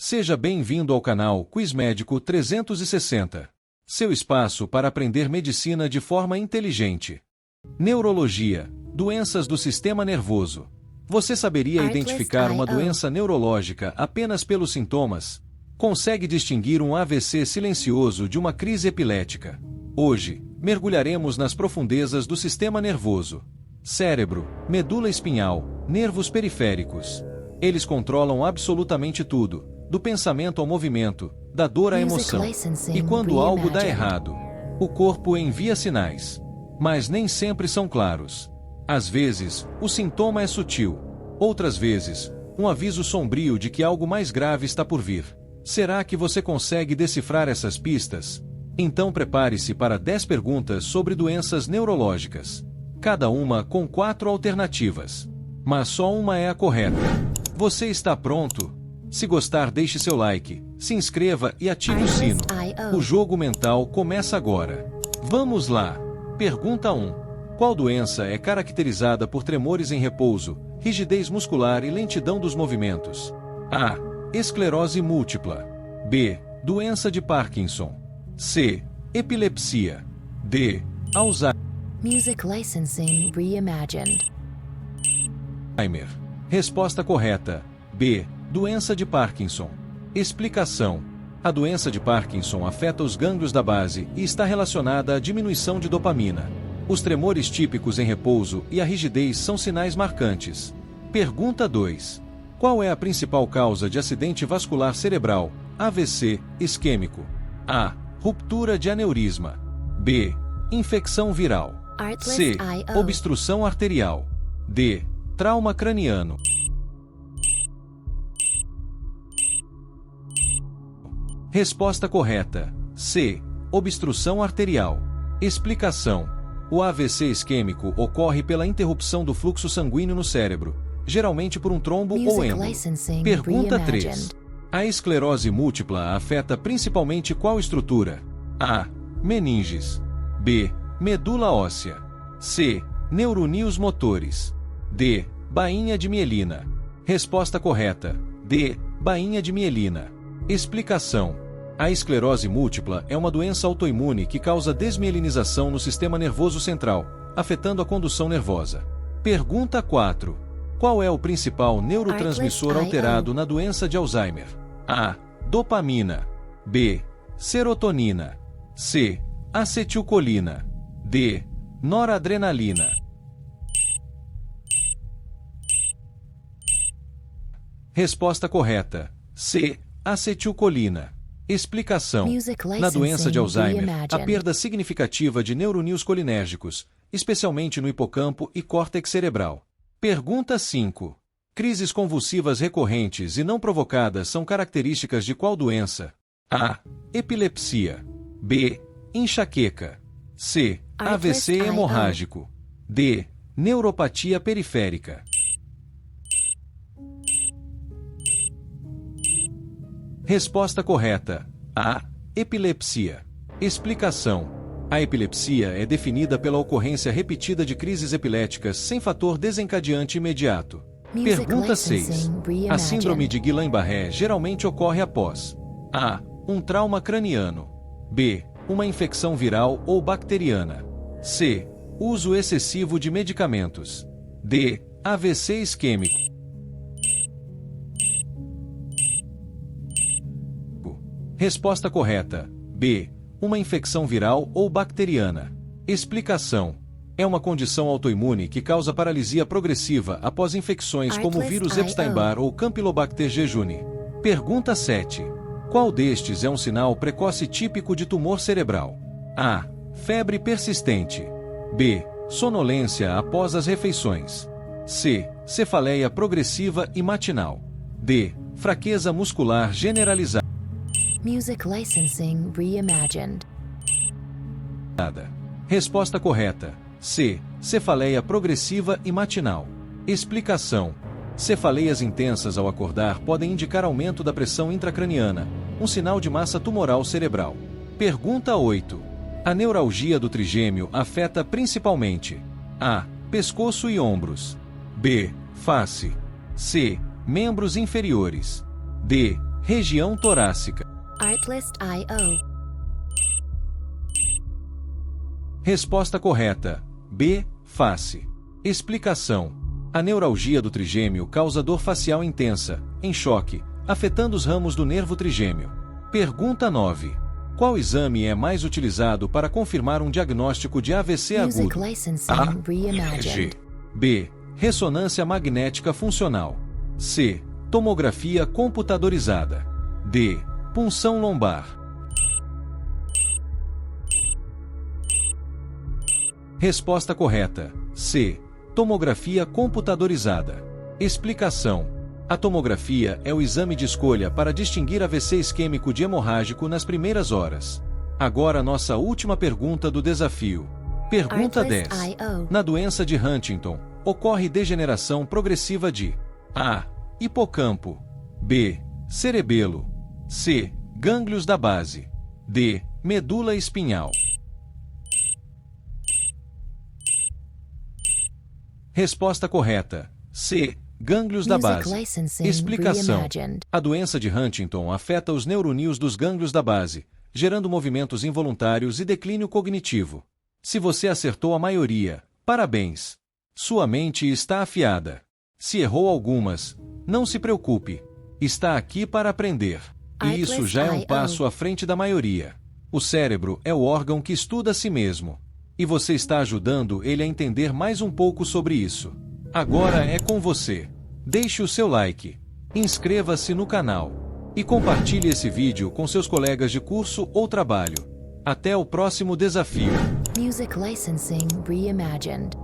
Seja bem-vindo ao canal Quiz Médico 360. Seu espaço para aprender medicina de forma inteligente. Neurologia, doenças do sistema nervoso. Você saberia identificar uma doença neurológica apenas pelos sintomas? Consegue distinguir um AVC silencioso de uma crise epilética? Hoje, mergulharemos nas profundezas do sistema nervoso. Cérebro, medula espinhal, nervos periféricos. Eles controlam absolutamente tudo, do pensamento ao movimento, da dor à emoção. E quando algo dá errado, o corpo envia sinais. Mas nem sempre são claros. Às vezes, o sintoma é sutil. Outras vezes, um aviso sombrio de que algo mais grave está por vir. Será que você consegue decifrar essas pistas? Então prepare-se para 10 perguntas sobre doenças neurológicas. Cada uma com 4 alternativas. Mas só uma é a correta. Você está pronto? Se gostar, deixe seu like, se inscreva e ative o sino. O jogo mental começa agora. Vamos lá! Pergunta 1. Qual doença é caracterizada por tremores em repouso, rigidez muscular e lentidão dos movimentos? A. Esclerose múltipla. B. Doença de Parkinson. C. Epilepsia. D. Alzheimer. Music licensing reimagined. Resposta correta. B. Doença de Parkinson. Explicação. A doença de Parkinson afeta os gânglios da base e está relacionada à diminuição de dopamina. Os tremores típicos em repouso e a rigidez são sinais marcantes. Pergunta 2. Qual é a principal causa de acidente vascular cerebral, AVC, isquêmico? A. Ruptura de aneurisma. B. Infecção viral. C. Obstrução arterial. D. Trauma craniano. Resposta correta. C. Obstrução arterial. Explicação. O AVC isquêmico ocorre pela interrupção do fluxo sanguíneo no cérebro, geralmente por um trombo ou êmbolo. Pergunta 3. A esclerose múltipla afeta principalmente qual estrutura? A. Meninges. B. Medula óssea. C. Neuroníeos motores. D. Bainha de mielina. Resposta correta. D. Bainha de mielina. Explicação. A esclerose múltipla é uma doença autoimune que causa desmielinização no sistema nervoso central, afetando a condução nervosa. Pergunta 4. Qual é o principal neurotransmissor alterado na doença de Alzheimer? A. Dopamina. B. Serotonina. C. Acetilcolina. D. Noradrenalina. Resposta correta. C. Acetilcolina. Explicação. Na doença de Alzheimer, a perda significativa de neuroníeos colinérgicos, especialmente no hipocampo e córtex cerebral. Pergunta 5. Crises convulsivas recorrentes e não provocadas são características de qual doença? A. Epilepsia. B. Enxaqueca. C. AVC hemorrágico. D. Neuropatia periférica. Resposta correta. A. Epilepsia. Explicação. A epilepsia é definida pela ocorrência repetida de crises epiléticas sem fator desencadeante imediato. Pergunta 6. A síndrome de Guillain-Barré geralmente ocorre após: A. Um trauma craniano. B. Uma infecção viral ou bacteriana. C. Uso excessivo de medicamentos. D. AVC isquêmico. Resposta correta. B. Uma infecção viral ou bacteriana. Explicação. É uma condição autoimune que causa paralisia progressiva após infecções como o vírus Epstein-Barr ou Campylobacter jejuni. Pergunta 7. Qual destes é um sinal precoce típico de tumor cerebral? A. Febre persistente. B. Sonolência após as refeições. C. Cefaleia progressiva e matinal. D. Fraqueza muscular generalizada. Music licensing reimagined. Resposta correta. C. Cefaleia progressiva e matinal. Explicação. Cefaleias intensas ao acordar podem indicar aumento da pressão intracraniana, um sinal de massa tumoral cerebral. Pergunta 8. A neuralgia do trigêmeo afeta principalmente: A. Pescoço e ombros. B. Face. C. Membros inferiores. D. região torácica. Artlist.io. Resposta correta. B. Face. Explicação. A neuralgia do trigêmeo causa dor facial intensa, em choque, afetando os ramos do nervo trigêmeo. Pergunta 9. Qual exame é mais utilizado para confirmar um diagnóstico de AVC Music agudo? licensing A. reimagined. B. Ressonância magnética funcional. C. Tomografia computadorizada. D. Punção lombar. Resposta correta. C. Tomografia computadorizada. Explicação. A tomografia é o exame de escolha para distinguir AVC isquêmico de hemorrágico nas primeiras horas. Agora nossa última pergunta do desafio. Pergunta 10. Artlist.io. Na doença de Huntington, ocorre degeneração progressiva de A. Hipocampo. B. Cerebelo. C. Gânglios da base. D. Medula espinhal. Resposta correta. C. Gânglios da Music base. licensing Explicação. reimagined. A doença de Huntington afeta os neuronídeos dos gânglios da base, gerando movimentos involuntários e declínio cognitivo. Se você acertou a maioria, parabéns! Sua mente está afiada. Se errou algumas, não se preocupe. Está aqui para aprender. E isso já é um passo à frente da maioria. O cérebro é o órgão que estuda a si mesmo. E você está ajudando ele a entender mais um pouco sobre isso. Agora é com você. Deixe o seu like, inscreva-se no canal e compartilhe esse vídeo com seus colegas de curso ou trabalho. Até o próximo desafio. Music licensing reimagined.